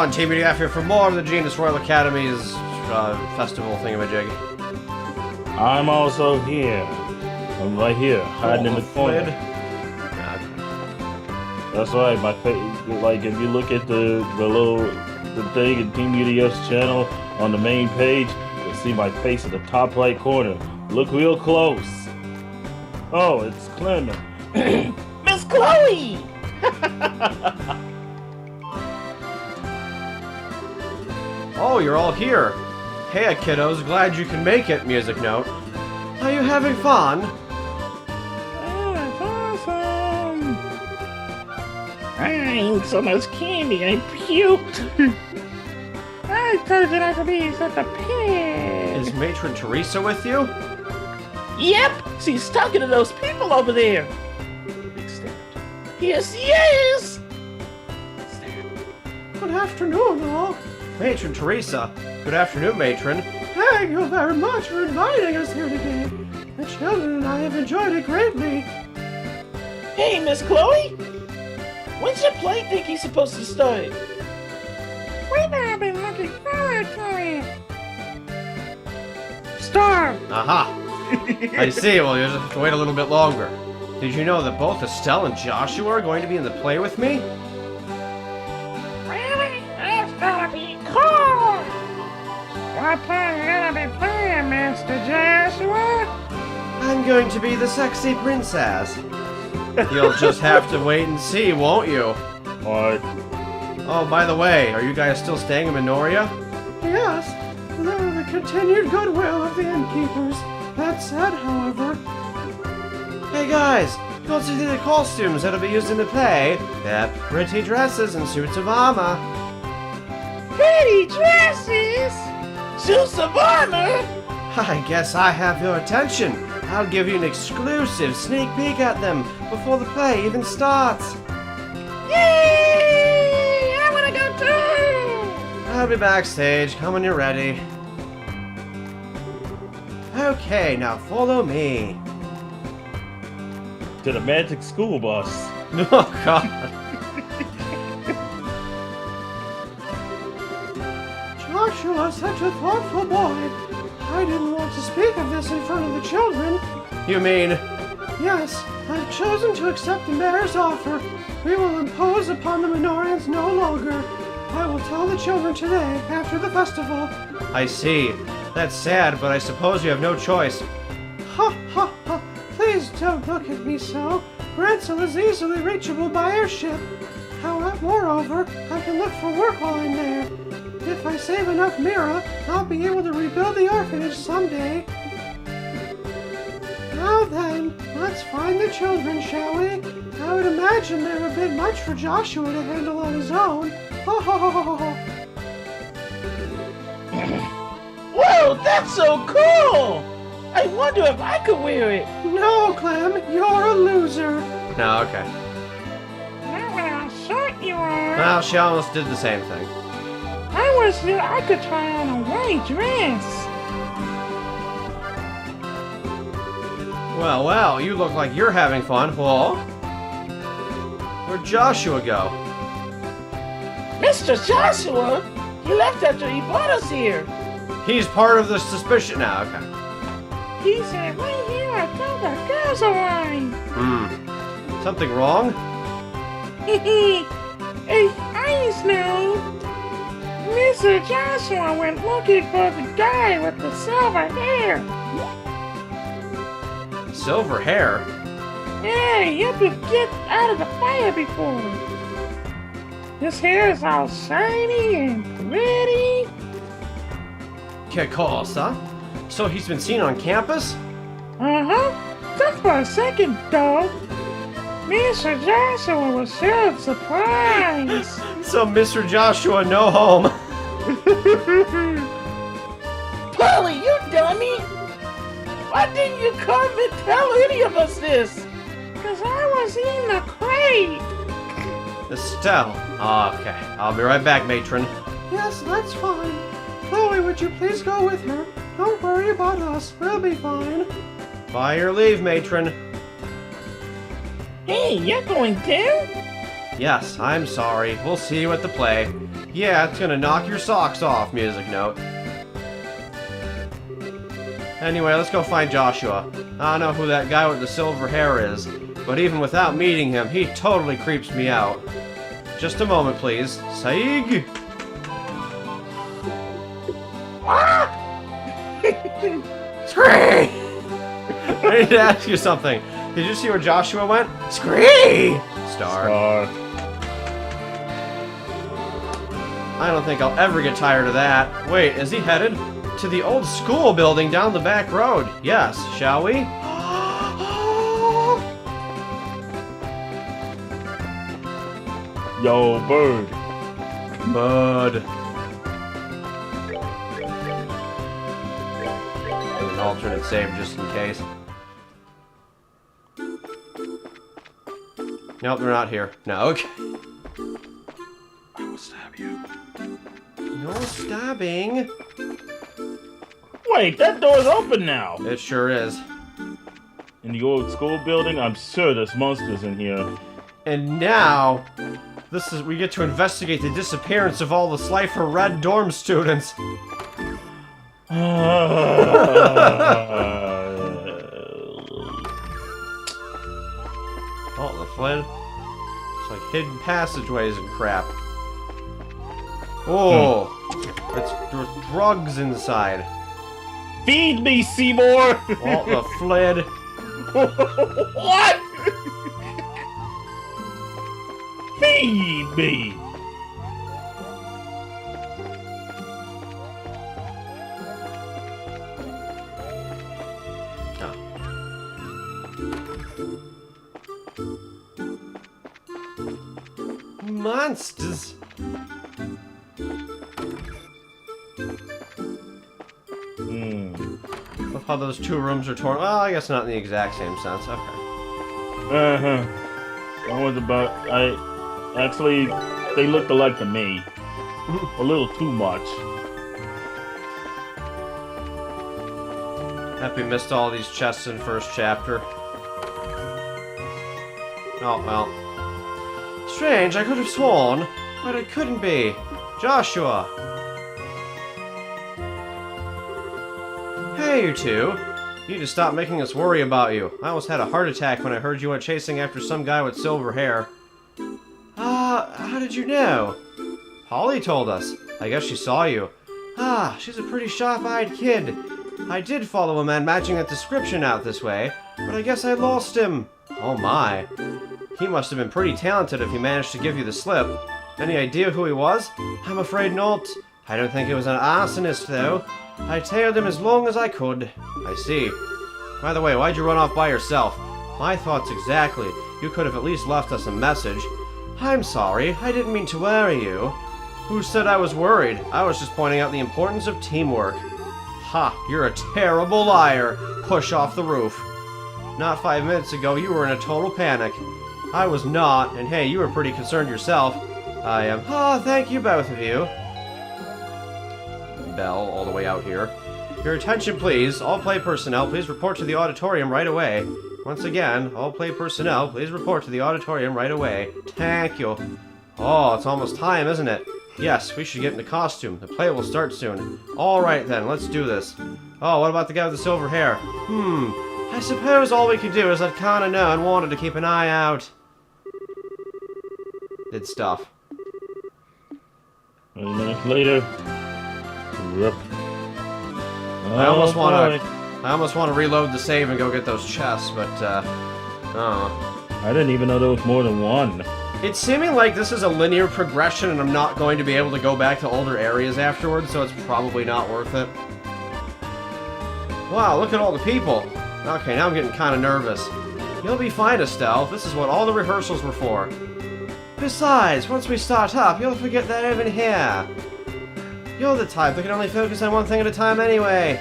everyone, Teamudf here for more of the Genius Royal Academy's festival thingamajig. I'm also here. I'm right here, hiding in the corner. That's right, my face. Like, if you look at the thing in Teamudf's channel on the main page, you'll see my face at the top right corner. Look real close. Oh, it's Clement. Miss Chloe! Oh, you're all here. Hey, kiddos, glad you can make it, music note. Are you having fun? Oh, that's awesome! I ate so much candy, I puked! I told you not to be such a pig! Is Matron Teresa with you? Yep! She's talking to those people over there! Big stand. Yes, yes! Good afternoon, all. Matron Teresa. Good afternoon, Matron. Thank you very much for inviting us here today. The children and I have enjoyed it greatly. Hey, Miss Chloe! When's your play think he's supposed to start? We've been looking forward to it! Start! Aha! I see, well, you just have to wait a little bit longer. Did you know that both Estelle and Joshua are going to be in the play with me? Really? That's gonna be cool! What part you gonna be playing, Mr. Joshua? I'm going to be the sexy princess. You'll just have to wait and see, won't you? Alright. Oh, by the way, are you guys still staying in Minoria? Yes, they're the continued goodwill of the innkeepers. That said, however... Hey guys, go see the costumes that'll be used in the play. They're pretty dresses and suits of armor. Pretty dresses? Suits of armor? I guess I have your attention. I'll give you an exclusive sneak peek at them before the play even starts. Yay! I wanna go too! I'll be backstage. Come when you're ready. Okay, now follow me. To the magic school bus. Oh, God. Joshua's such a thoughtful boy. I didn't want to speak of this in front of the children. You mean? Yes, I've chosen to accept the mayor's offer. We will impose upon the Minorians no longer. I will tell the children today, after the festival. I see. That's sad, but I suppose you have no choice. Ha ha ha! Please don't look at me so. Ransel is easily reachable by airship. However, moreover, I can look for work while I'm there. If I save enough Mira, I'll be able to rebuild the orphanage someday. Now then, let's find the children, shall we? I would imagine they're a bit much for Joshua to handle on his own. Ho ho ho ho ho! Whoa, that's so cool! I wonder if I could wear it. No, Clem, you're a loser. No, okay. Now how short you are. Well, she almost did the same thing. I wish that I could try on a white dress. Well, well, you look like you're having fun. Well, where'd Joshua go? Mr. Joshua? He left after he brought us here. He's part of the suspicion now, okay. He said, wait here, I told the girls away. Something wrong? Hey, I know. Mr. Joshua went looking for the guy with the silver hair. Silver hair? Yeah, you had to get out of the fire before. His hair is all shiny and pretty. Que cosa? So he's been seen on campus? Uh-huh. Just for a second, though. Mr. Joshua was sure surprised. So Mr. Joshua, no home. Polly, you dummy! Why didn't you come and tell any of us this? Because I was in the crate. Estelle. Okay, I'll be right back, matron. Yes, that's fine. Chloe, would you please go with her? Don't worry about us. We'll be fine. By your leave, matron. Hey, you're going too? Yes, I'm sorry. We'll see you at the play. Yeah, it's gonna knock your socks off, music note. Anyway, let's go find Joshua. I don't know who that guy with the silver hair is, but even without meeting him, he totally creeps me out. Just a moment, please. Saig! Scree! I need to ask you something. Did you see where Joshua went? Scree! Star. I don't think I'll ever get tired of that. Wait, is he headed to the old school building down the back road? Yes, shall we? Yo, bird. Bud. An alternate save just in case. Nope, they're not here. No, okay. I will stab you. No stabbing. Wait, that door's open now. It sure is. In the old school building, I'm sure there's monsters in here. And now, we get to investigate the disappearance of all the Slifer Red dorm students. Oh, the Flynn. It's like hidden passageways and crap. Oh, there's drugs inside. Feed me, Seymour! Oh, the Flynn. What? Feed me! Monsters. Love how those two rooms are torn. Well, I guess not in the exact same sense. Okay. I was about. Actually, they looked alike to me. A little too much. Happy missed all these chests in first chapter. Oh, well. Strange, I could have sworn, but it couldn't be. Joshua! Hey, you two. You need to stop making us worry about you. I almost had a heart attack when I heard you went chasing after some guy with silver hair. How did you know? Holly told us. I guess she saw you. She's a pretty sharp-eyed kid. I did follow a man matching that description out this way, but I guess I lost him. Oh my. He must have been pretty talented if he managed to give you the slip. Any idea who he was? I'm afraid not. I don't think it was an arsonist, though. I tailed him as long as I could. I see. By the way, why'd you run off by yourself? My thoughts exactly. You could have at least left us a message. I'm sorry. I didn't mean to worry you. Who said I was worried? I was just pointing out the importance of teamwork. Ha! You're a terrible liar. Push off the roof. Not 5 minutes ago, you were in a total panic. I was not, and hey, you were pretty concerned yourself. I am. Thank you, both of you. Bell, all the way out here. Your attention, please. All play personnel, please report to the auditorium right away. Once again, all play personnel, please report to the auditorium right away. Thank you. Oh, it's almost time, isn't it? Yes, we should get into costume. The play will start soon. Alright then, let's do this. Oh, what about the guy with the silver hair? I suppose all we could do is let Kana know and wanted to keep an eye out. Did stuff. 20 minutes later. Rip. I almost want to reload the save and go get those chests, but oh. I didn't even know there was more than one. It's seeming like this is a linear progression and I'm not going to be able to go back to older areas afterwards, so it's probably not worth it. Wow, look at all the people. Okay, now I'm getting kind of nervous. You'll be fine, Estelle. This is what all the rehearsals were for. Besides, once we start up, you'll forget that I'm in here. You're the type that can only focus on one thing at a time anyway.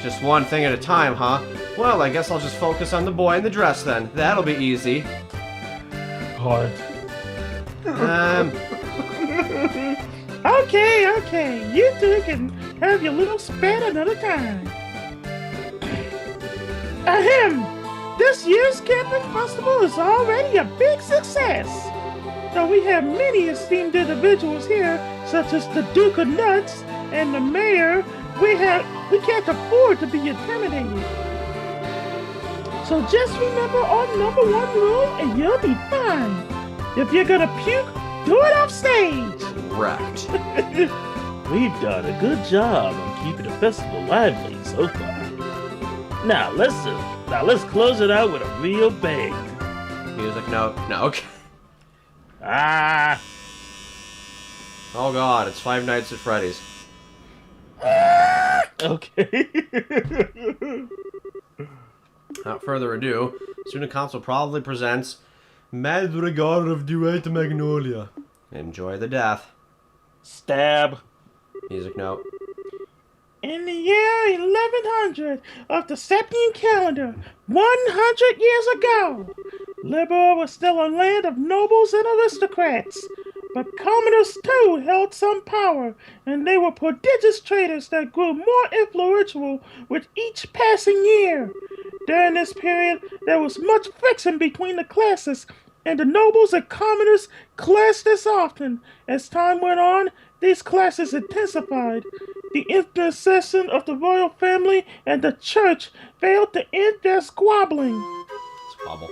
Just one thing at a time, huh? Well, I guess I'll just focus on the boy in the dress then. That'll be easy. Hard. Okay. You two can have your little spat another time. Ahem! This year's camping festival is already a big success. Though we have many esteemed individuals here such as the Duke of Nuts and the mayor, we can't afford to be intimidated. So just remember our number one rule and you'll be fine. If you're gonna puke, do it off stage. Wrecked. We've done a good job of keeping the festival lively so far. Now let's close it out with a real bang. Music note. No, okay. Ah! Oh god, it's Five Nights at Freddy's. Okay. Without further ado, Student Council proudly presents Madrigal of Duet Magnolia. Enjoy the death. Stab. Music note. In the year 1100 of the Septian calendar, 100 years ago, Liberal was still a land of nobles and aristocrats. But commoners too held some power, and they were prodigious traders that grew more influential with each passing year. During this period, there was much friction between the classes, and the nobles and commoners clashed as often. As time went on, these clashes intensified. The intercession of the royal family and the church failed to end their squabbling. Squabble.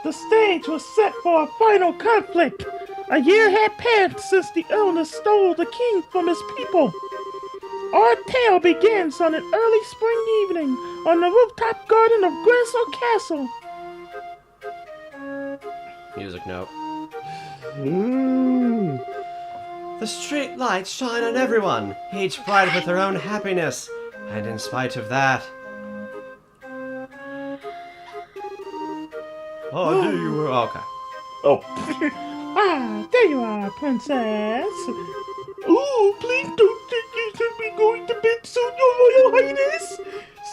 The stage was set for a final conflict. A year had passed since the illness stole the king from his people. Our tale begins on an early spring evening on the rooftop garden of Gristle Castle. Music note. Ooh. The street lights shine on everyone, each bright with their own happiness. And in spite of that... Oh, there you were. Okay. Oh. Ah, there you are, princess. Oh, please don't think you should be going to bed soon, your royal highness.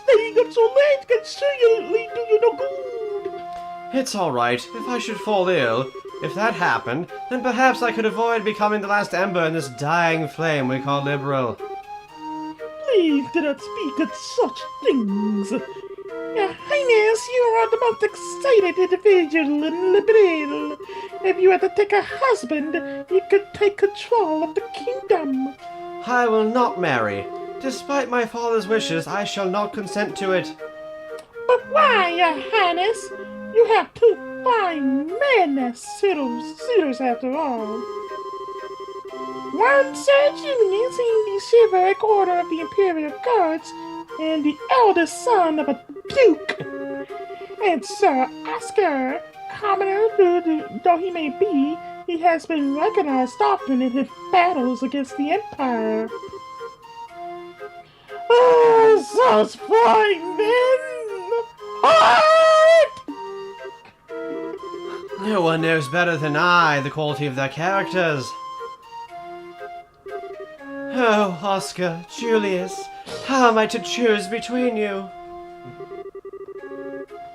Staying up so late can surely do you no good. It's alright. If I should fall ill, if that happened, then perhaps I could avoid becoming the last ember in this dying flame we call Liberal. Please do not speak of such things. Your highness, you are the most excited individual in Liberal. If you had to take a husband, you could take control of the kingdom. I will not marry. Despite my father's wishes, I shall not consent to it. But why, your highness? You have two fine men as suitors after all. One Sir Julius in the chivalric order of the Imperial Guards, and the eldest son of a duke. And Sir Oscar, commoner though he may be, he has been recognized often in his battles against the Empire. Oh, such fine men! Heart! No one knows better than I the quality of their characters. Oh, Oscar, Julius, how am I to choose between you?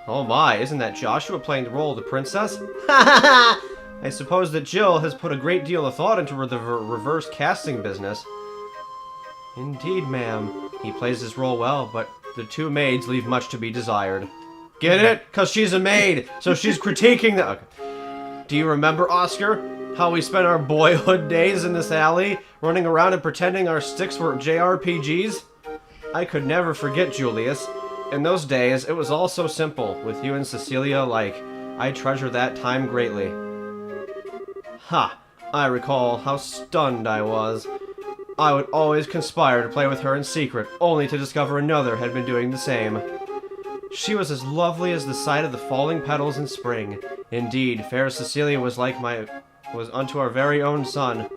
Oh my, isn't that Joshua playing the role of the princess? I suppose that Jill has put a great deal of thought into the reverse casting business. Indeed, ma'am. He plays his role well, but the two maids leave much to be desired. Get it? 'Cause she's a maid, so she's critiquing the... Okay. Do you remember, Oscar, how we spent our boyhood days in this alley, running around and pretending our sticks were JRPGs? I could never forget, Julius. In those days, it was all so simple, with you and Cecilia alike. I treasure that time greatly. Ha! I recall how stunned I was. I would always conspire to play with her in secret, only to discover another had been doing the same. She was as lovely as the sight of the falling petals in spring. Indeed, fair Cecilia was unto our very own sun.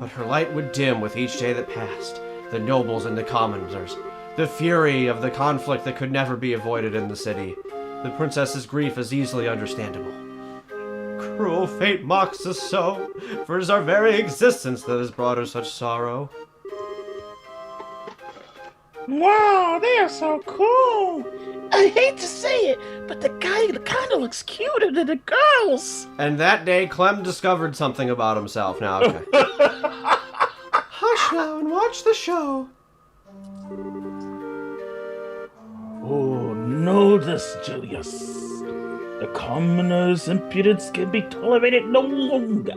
But her light would dim with each day that passed. The nobles and the commoners. The fury of the conflict that could never be avoided in the city. The princess's grief is easily understandable. Cruel fate mocks us so, for it is our very existence that has brought her such sorrow. Wow, they are so cool. I hate to say it, but the guy kind of looks cuter than the girls. And that day, Clem discovered something about himself. Now, okay. Hush now and watch the show. Oh, know this, Julius. The commoner's impudence can be tolerated no longer.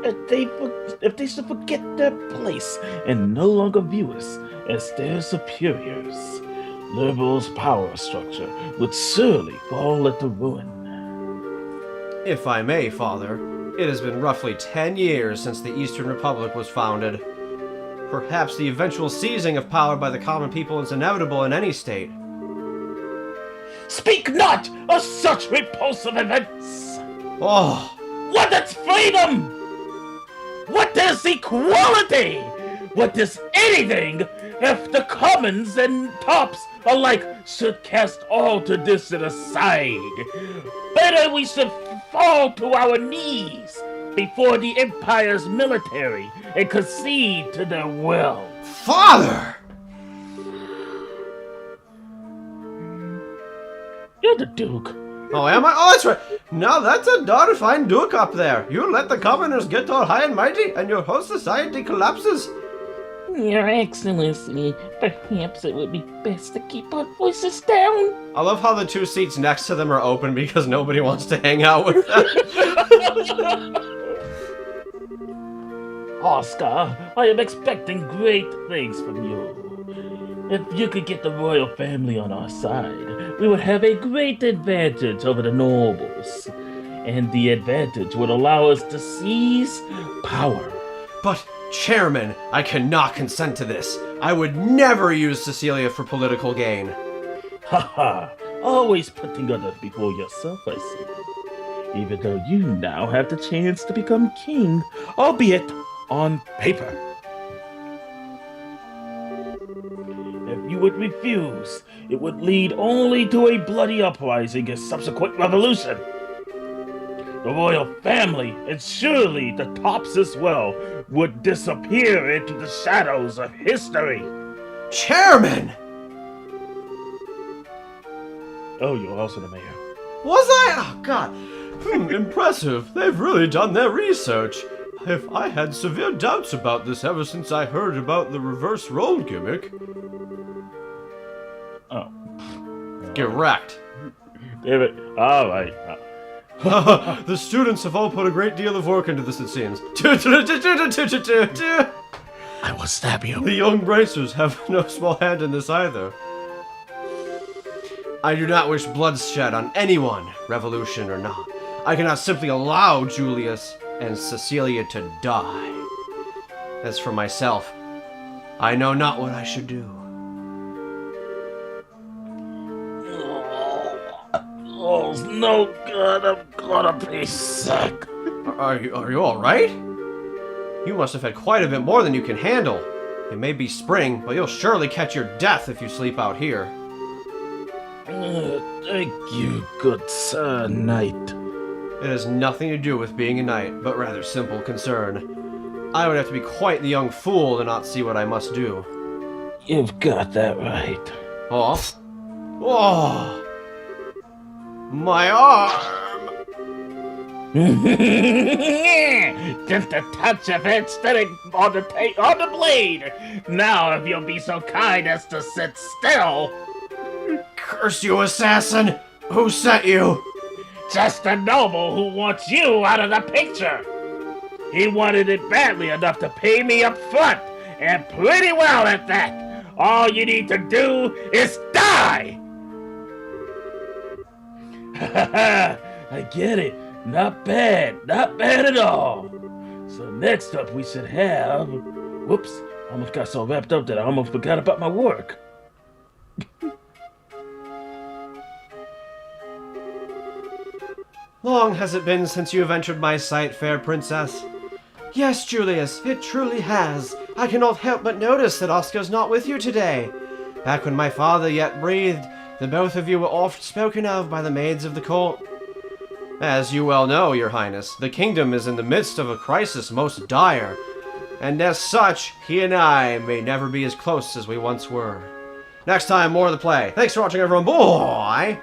if they should forget their place and no longer view us as their superiors, liberals' power structure would surely fall at the ruin. If I may, Father, it has been roughly 10 years since the Eastern Republic was founded. Perhaps the eventual seizing of power by the common people is inevitable in any state. Speak not of such repulsive events! Oh, What is freedom? What is equality? What is anything if the commons and tops alike should cast all tradition aside? Better we should fall to our knees before the Empire's military and concede to their will. Father! You're the Duke. Oh, am I? Oh, that's right. Now that's a darn fine Duke up there. You let the commoners get all high and mighty, and your whole society collapses. Your Excellency, perhaps it would be best to keep our voices down. I love how the two seats next to them are open because nobody wants to hang out with them. Oscar, I am expecting great things from you. If you could get the royal family on our side, we would have a great advantage over the nobles. And the advantage would allow us to seize power. But, Chairman, I cannot consent to this. I would never use Cecilia for political gain. Haha, always putting others before yourself, I see. Even though you now have the chance to become king, albeit on paper. If you would refuse, it would lead only to a bloody uprising and subsequent revolution. The royal family, and surely the tops as well, would disappear into the shadows of history. Chairman! Oh, you're also the mayor. Was I? Oh, God. Impressive. They've really done their research. If I had severe doubts about this ever since I heard about the reverse role gimmick. Oh. Get wrecked. Damn it. All right. The students have all put a great deal of work into this, it seems. I will stab you. The young bracers have no small hand in this either. I do not wish bloodshed on anyone, revolution or not. I cannot simply allow Julius and Cecilia to die. As for myself, I know not what I should do. Oh, no good. I'm gonna be sick. Are you all right? You must have had quite a bit more than you can handle. It may be spring, but you'll surely catch your death if you sleep out here. Thank you, good sir, knight. It has nothing to do with being a knight, but rather simple concern. I would have to be quite the young fool to not see what I must do. You've got that right. Oh? Oh! My arm! Just a touch of it steady on the blade. Now, if you'll be so kind as to sit still. Curse you, assassin! Who sent you? Just a noble who wants you out of the picture. He wanted it badly enough to pay me up front, and pretty well at that. All you need to do is die. I get it. Not bad. Not bad at all. So next up we should have... Whoops. Almost got so wrapped up that I almost forgot about my work. Long has it been since you have entered my sight, fair princess? Yes, Julius, it truly has. I cannot help but notice that Oscar's not with you today. Back when my father yet breathed, the both of you were oft spoken of by the maids of the court. As you well know, your highness, the kingdom is in the midst of a crisis most dire, and as such, he and I may never be as close as we once were. Next time, more of the play. Thanks for watching, everyone. Bye!